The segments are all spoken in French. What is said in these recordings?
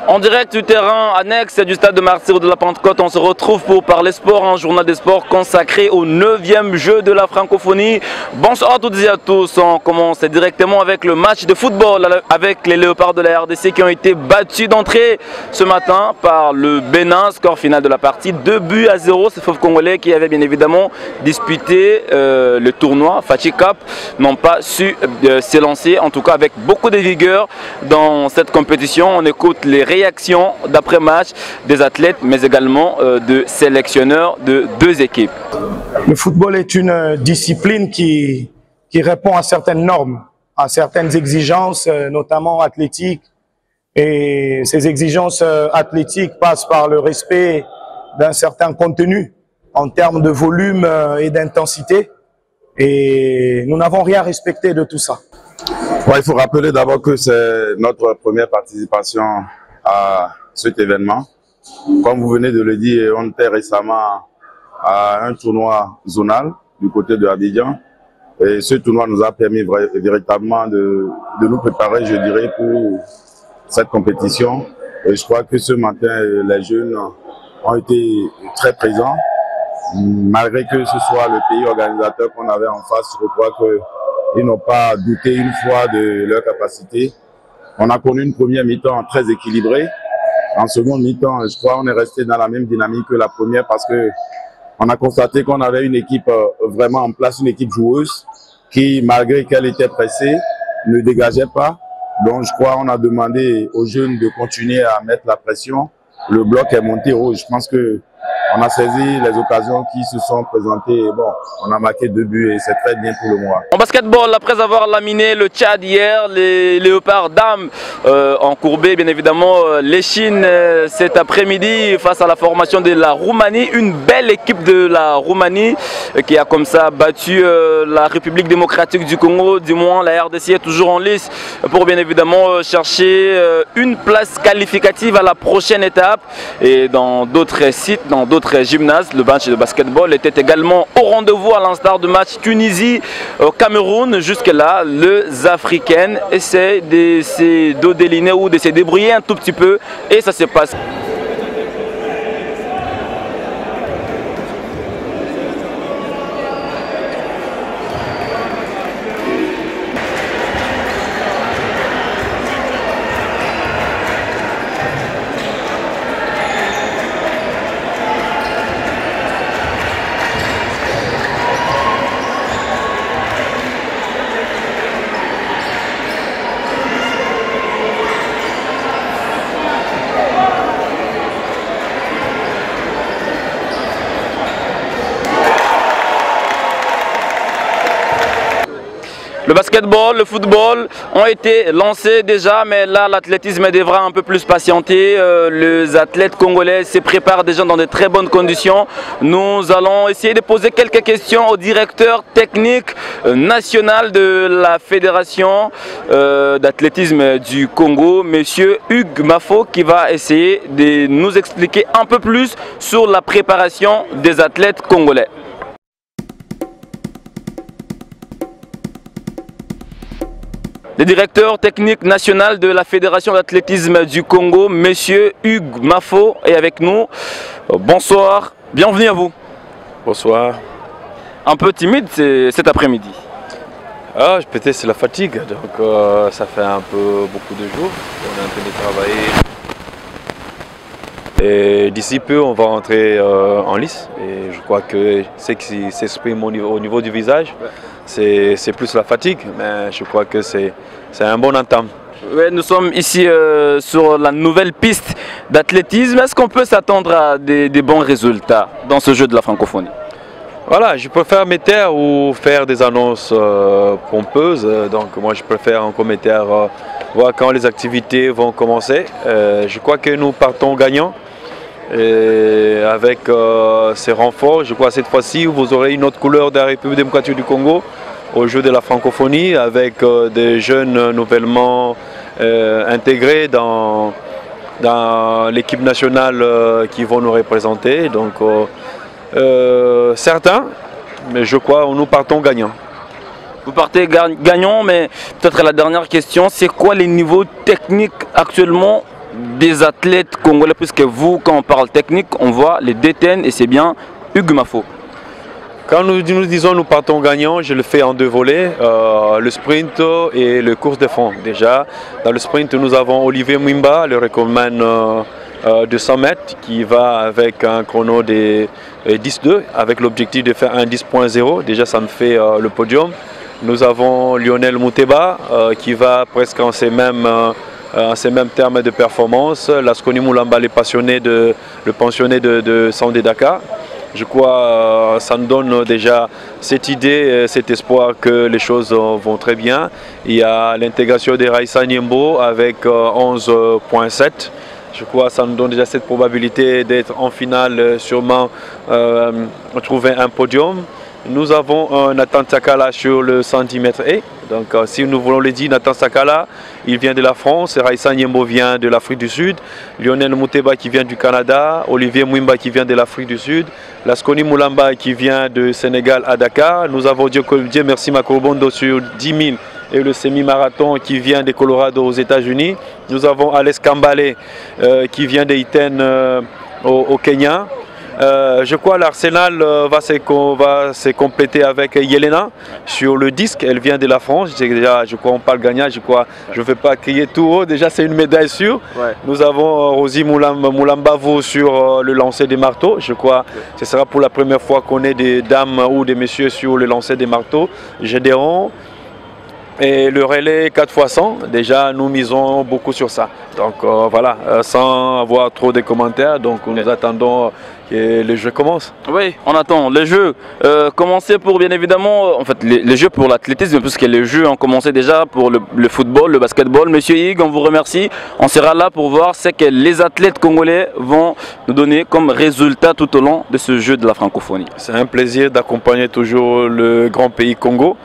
En direct du terrain annexe du stade de Martyrs de la Pentecôte, on se retrouve pour parler sport, un journal des sports consacré au 9e jeu de la francophonie. Bonsoir à toutes et à tous, on commence directement avec le match de football avec les Léopards de la RDC qui ont été battus d'entrée ce matin par le Bénin. Score final de la partie, 2-0. C'est Fauve Congolais qui avait bien évidemment disputé le tournoi Fatih Cup, n'ont pas su s'élancer, en tout cas avec beaucoup de vigueur dans cette compétition. On écoute les réactions d'après-match des athlètes, mais également de sélectionneurs de deux équipes. Le football est une discipline qui répond à certaines normes, à certaines exigences, notamment athlétiques. Et ces exigences athlétiques passent par le respect d'un certain contenu en termes de volume et d'intensité. Et nous n'avons rien respecté de tout ça. Ouais, il faut rappeler d'abord que c'est notre première participation à cet événement. Comme vous venez de le dire, on était récemment à un tournoi zonal du côté de Abidjan. Et ce tournoi nous a permis véritablement de nous préparer, je dirais, pour cette compétition. Et je crois que ce matin, les jeunes ont été très présents. Malgré que ce soit le pays organisateur qu'on avait en face, je crois qu'ils n'ont pas douté une fois de leur capacité. On a connu une première mi-temps très équilibrée. En seconde mi-temps, je crois qu'on est resté dans la même dynamique que la première parce que on a constaté qu'on avait une équipe vraiment en place, une équipe joueuse qui, malgré qu'elle était pressée, ne dégageait pas. Donc, je crois qu'on a demandé aux jeunes de continuer à mettre la pression. Le bloc est monté haut. Je pense que on a saisi les occasions qui se sont présentées. Et bon, on a marqué 2 buts et c'est très bien pour le mois. En basketball, après avoir laminé le Tchad hier, les Léopards dames ont courbé bien évidemment les Chines cet après-midi face à la formation de la Roumanie. Une belle équipe de la Roumanie qui a comme ça battu la République démocratique du Congo. Du moins, la RDC est toujours en lice pour bien évidemment chercher une place qualificative à la prochaine étape. Et dans d'autres sites, dans d'autres gymnases, le match de basketball était également au rendez-vous à l'instar du match Tunisie-Cameroun. Jusque-là, les Africaines essaient de se déliner ou de se débrouiller un tout petit peu et ça se passe. Le basketball, le football ont été lancés déjà, mais là l'athlétisme devra un peu plus patienter. Les athlètes congolais se préparent déjà dans de très bonnes conditions. Nous allons essayer de poser quelques questions au directeur technique national de la Fédération d'athlétisme du Congo, monsieur Hugues Mafo, qui va essayer de nous expliquer un peu plus sur la préparation des athlètes congolais. Le directeur technique national de la Fédération d'athlétisme du Congo, monsieur Hugues Mafo, est avec nous. Bonsoir, bienvenue à vous. Bonsoir. Un peu timide cet après-midi. Ah, peut-être c'est la fatigue, donc ça fait un peu beaucoup de jours. On est en train de travailler. Et d'ici peu, on va rentrer en lice. Et je crois que ce qui s'exprime au niveau du visage, c'est plus la fatigue, mais je crois que c'est un bon entame. Ouais, nous sommes ici sur la nouvelle piste d'athlétisme. Est-ce qu'on peut s'attendre à des bons résultats dans ce jeu de la francophonie? Voilà, je préfère me taire ou faire des annonces pompeuses. Donc moi je préfère en commentaire voir quand les activités vont commencer. Je crois que nous partons gagnants. Et avec ces renforts, je crois que cette fois-ci vous aurez une autre couleur de la République démocratique du Congo au jeu de la francophonie avec des jeunes nouvellement intégrés dans l'équipe nationale qui vont nous représenter. Donc certains, mais je crois que nous partons gagnants. Vous partez gagnant, mais peut-être la dernière question, c'est quoi les niveaux techniques actuellement des athlètes congolais, puisque vous, quand on parle technique, on voit les DTN et c'est bien Hugues Mafo. Quand nous disons nous partons gagnants, je le fais en deux volets, le sprint et le course de fond. Déjà, dans le sprint, nous avons Olivier Mwimba, le recordman de 100 mètres, qui va avec un chrono de 10-2, avec l'objectif de faire un 10.0. Déjà, ça me fait le podium. Nous avons Lionel Mouteba, qui va presque en ces mêmes termes de performance. Lasconi Moulamba, le pensionné de Sandé Dakar. Je crois que ça nous donne déjà cette idée, cet espoir que les choses vont très bien. Il y a l'intégration de Raissa Niembo avec 11.7. Je crois que ça nous donne déjà cette probabilité d'être en finale, sûrement trouver un podium. Nous avons Nathan Sakala sur le 110 mètres et. Donc si nous voulons le dire, Nathan Sakala, il vient de la France, Raissa Niembo vient de l'Afrique du Sud, Lionel Mouteba qui vient du Canada, Olivier Mwimba qui vient de l'Afrique du Sud, Lasconi Moulamba qui vient de Sénégal à Dakar. Nous avons Dieu merci Makorobondo sur 10 000 et le semi-marathon qui vient de Colorado aux États-Unis. Nous avons Alex Kambale qui vient d'Iten au Kenya. Je crois que l'Arsenal va se compléter avec Yelena sur le disque. Elle vient de la France. Déjà, je crois qu'on parle gagnant. Je ne vais pas crier tout haut. Déjà, c'est une médaille sûre. Ouais. Nous avons Rosie Moulambavo sur le lancer des marteaux. Je crois que ce sera pour la première fois qu'on ait des dames ou des messieurs sur le lancer des marteaux. Gédéon. Et le relais 4x100, déjà nous misons beaucoup sur ça. Donc voilà, sans avoir trop de commentaires, donc nous attendons que les jeux commencent. Oui, on attend les jeux. Commencer pour bien évidemment, en fait les jeux pour l'athlétisme, puisque les jeux ont commencé déjà pour le football, le basketball. Monsieur Hig, on vous remercie. On sera là pour voir ce que les athlètes congolais vont nous donner comme résultat tout au long de ce jeu de la francophonie. C'est un plaisir d'accompagner toujours le grand pays Congo.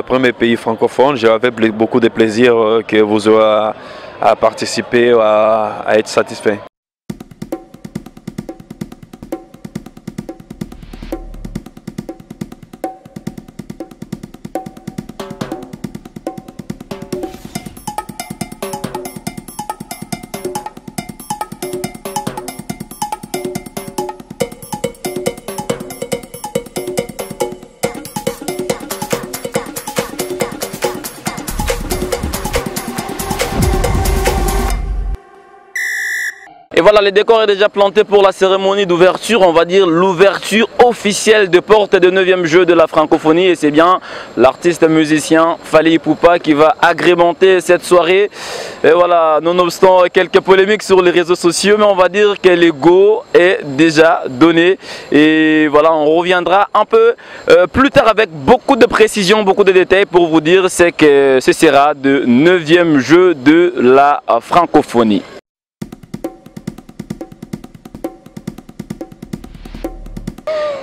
Premier pays francophone, j'avais beaucoup de plaisir que vous aurez à participer, à être satisfait. Et voilà, le décor est déjà planté pour la cérémonie d'ouverture, on va dire l'ouverture officielle des portes des 9e Jeux de la francophonie. Et c'est bien l'artiste musicien Fally Ipupa qui va agrémenter cette soirée. Et voilà, nonobstant quelques polémiques sur les réseaux sociaux, mais on va dire que le go est déjà donné. Et voilà, on reviendra un peu plus tard avec beaucoup de précisions, beaucoup de détails pour vous dire que ce sera le 9e Jeu de la francophonie.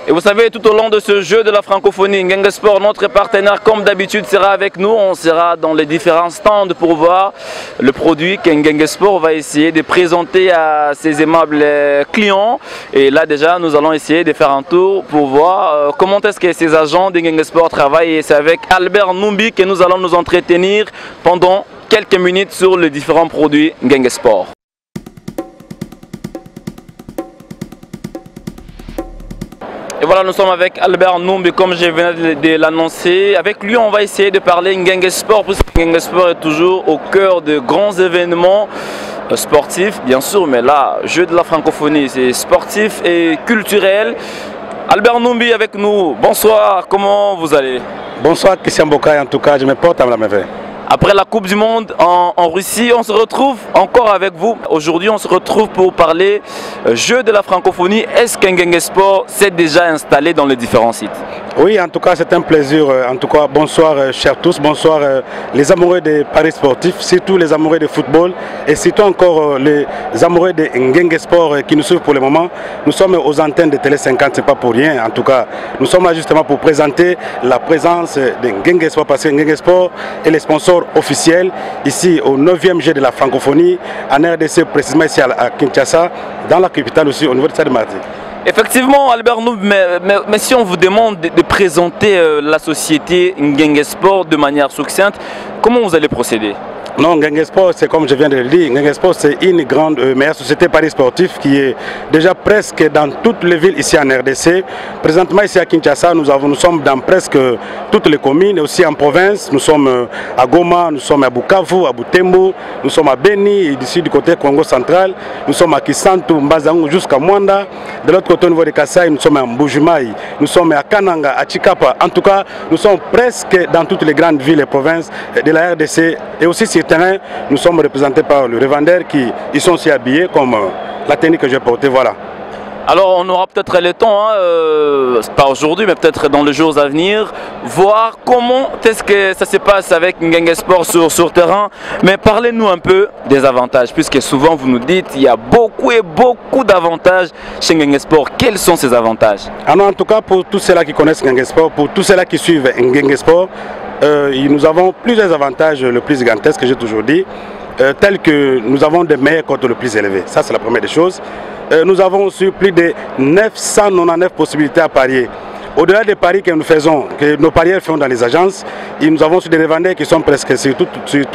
Et vous savez, tout au long de ce jeu de la francophonie, Ngengue Sport, notre partenaire, comme d'habitude, sera avec nous. On sera dans les différents stands pour voir le produit que Ngengue Sport va essayer de présenter à ses aimables clients. Et là, déjà, nous allons essayer de faire un tour pour voir comment est-ce que ces agents de Ngengue Sport travaillent. Et c'est avec Albert Numbi que nous allons nous entretenir pendant quelques minutes sur les différents produits Ngengue Sport. Et voilà, nous sommes avec Albert Numbi, comme je venais de l'annoncer. Avec lui, on va essayer de parler Ngengue Sport, puisque Ngengue Sport est toujours au cœur de grands événements sportifs, bien sûr, mais là, jeu de la francophonie, c'est sportif et culturel. Albert Numbi avec nous, bonsoir, comment vous allez? Bonsoir Christian Bokaï, en tout cas, je me porte à la merveille. Après la Coupe du Monde en Russie, on se retrouve encore avec vous. Aujourd'hui, on se retrouve pour parler jeu de la francophonie. Est-ce que Ngengue Sport s'est déjà installé dans les différents sites? Oui, en tout cas, c'est un plaisir. En tout cas, bonsoir chers tous, bonsoir les amoureux des paris sportifs, surtout les amoureux de football et surtout encore les amoureux de Ngengue Sport qui nous suivent pour le moment. Nous sommes aux antennes de Télé 50, c'est pas pour rien. En tout cas, nous sommes là justement pour présenter la présence de Ngengue Sport parce que Ngengue Sport est le sponsor officiel ici au 9e jeu de la francophonie en RDC, précisément ici à Kinshasa, dans la capitale aussi au niveau de Stade Martyr. Effectivement, Albert Noub, mais si on vous demande de présenter la société Ngengue Sport de manière succincte, comment vous allez procéder? Non, Ngengue Sport, c'est comme je viens de le dire, Ngengue Sport, c'est une grande meilleure société Paris sportif qui est déjà presque dans toutes les villes ici en RDC. Présentement ici à Kinshasa, nous sommes dans presque toutes les communes, et aussi en province. Nous sommes à Goma, nous sommes à Bukavu, à Butembo, nous sommes à Beni, et d'ici du côté Congo central, nous sommes à Kisantu, Mbazango jusqu'à Mwanda. De l'autre côté au niveau de Kasaï, nous sommes à Mbujimaï, nous sommes à Kananga, à Chikapa. En tout cas, nous sommes presque dans toutes les grandes villes et provinces de la RDC, et aussi sur terrain, nous sommes représentés par le revendeur qui ils sont aussi habillés comme la tenue que j'ai portée, voilà. Alors on aura peut-être le temps, pas aujourd'hui, mais peut-être dans les jours à venir, voir comment est-ce que ça se passe avec Ngengue Sport sur terrain. Mais parlez-nous un peu des avantages, puisque souvent vous nous dites qu'il y a beaucoup et beaucoup d'avantages chez Ngengue Sport. Quels sont ces avantages? Alors, en tout cas, pour tous ceux-là qui connaissent Ngengue Sport, pour tous ceux-là qui suivent Ngengue Sport, nous avons plusieurs avantages, le plus gigantesque que j'ai toujours dit, tels que nous avons des meilleurs cotes le plus élevés. Ça, c'est la première des choses. Nous avons aussi plus de 999 possibilités à parier. Au-delà des paris que nous faisons, que nos parieurs font dans les agences, nous avons aussi des revendeurs qui sont presque sur tout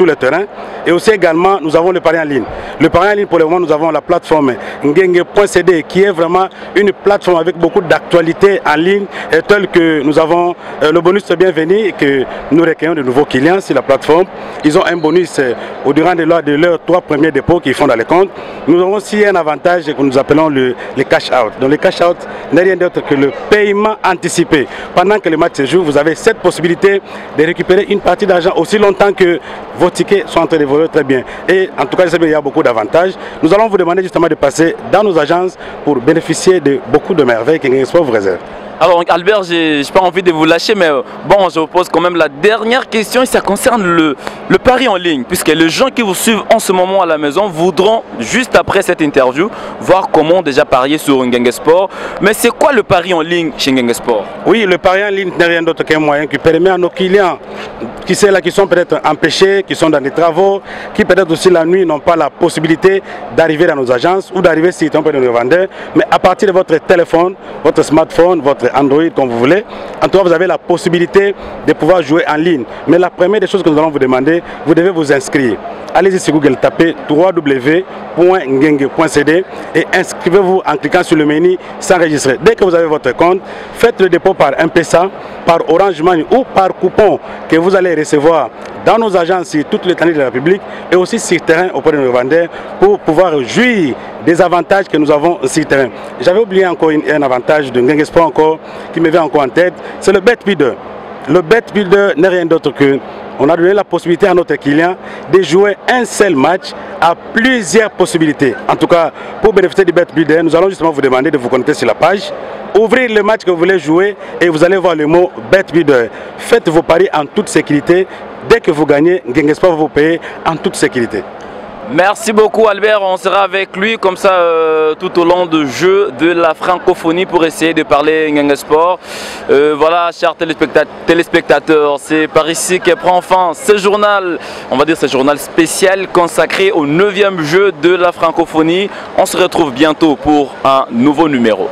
le terrain. Et aussi également, nous avons le pari en ligne. Le pari en ligne, pour le moment, nous avons la plateforme Ngengue.cd qui est vraiment une plateforme avec beaucoup d'actualités en ligne, telle que nous avons le bonus bienvenu et que nous recueillons de nouveaux clients sur la plateforme. Ils ont un bonus au durant de leurs 3 premiers dépôts qu'ils font dans les comptes. Nous avons aussi un avantage que nous appelons le cash out. Donc le cash out n'est rien d'autre que le paiement anticipé. Pendant que le match se joue, vous avez cette possibilité de récupérer une partie d'argent aussi longtemps que vos tickets sont en train d'évoluer très bien. Et en tout cas, il y a beaucoup d'avantages. Nous allons vous demander justement de passer dans nos agences pour bénéficier de beaucoup de merveilles que Ngengue Sport vous réserve. Alors Albert, j'ai pas envie de vous lâcher, mais bon, je vous pose quand même la dernière question et ça concerne le pari en ligne, puisque les gens qui vous suivent en ce moment à la maison voudront, juste après cette interview, voir comment déjà parier sur Ngengue Sport. Mais c'est quoi le pari en ligne chez Ngengue Sport? Oui, le pari en ligne n'est rien d'autre qu'un moyen qui permet à nos clients qui sont peut-être empêchés, qui sont dans des travaux, qui peut-être aussi la nuit n'ont pas la possibilité d'arriver dans nos agences ou d'arriver si on peut nous vendre, mais à partir de votre téléphone, votre smartphone, votre Android comme vous voulez, en tout cas vous avez la possibilité de pouvoir jouer en ligne. Mais la première des choses que nous allons vous demander, vous devez vous inscrire. Allez-y sur Google, tapez www.ngengue.cd et inscrivez-vous en cliquant sur le menu s'enregistrer. Dès que vous avez votre compte, faites le dépôt par M-Pesa, par Orange Money ou par coupon que vous allez recevoir dans nos agences sur toute l'étendue de la République et aussi sur terrain auprès de nos vendeurs pour pouvoir jouir des avantages que nous avons sur terrain. J'avais oublié encore un avantage de Ngengue Sport encore qui me vient encore en tête, c'est le Bet Builder. Le Bet Builder n'est rien d'autre que on a donné la possibilité à notre client de jouer un seul match à plusieurs possibilités. En tout cas, pour bénéficier du Bet Builder, nous allons justement vous demander de vous connecter sur la page, ouvrir le match que vous voulez jouer et vous allez voir le mot Bet Builder. Faites vos paris en toute sécurité. Dès que vous gagnez, Ngengue Sport va vous payer en toute sécurité. Merci beaucoup Albert, on sera avec lui comme ça tout au long du jeu de la francophonie pour essayer de parler Ngengue Sport. Voilà, chers téléspectateurs, c'est par ici que prend fin ce journal, on va dire ce journal spécial consacré au 9e jeu de la francophonie. On se retrouve bientôt pour un nouveau numéro.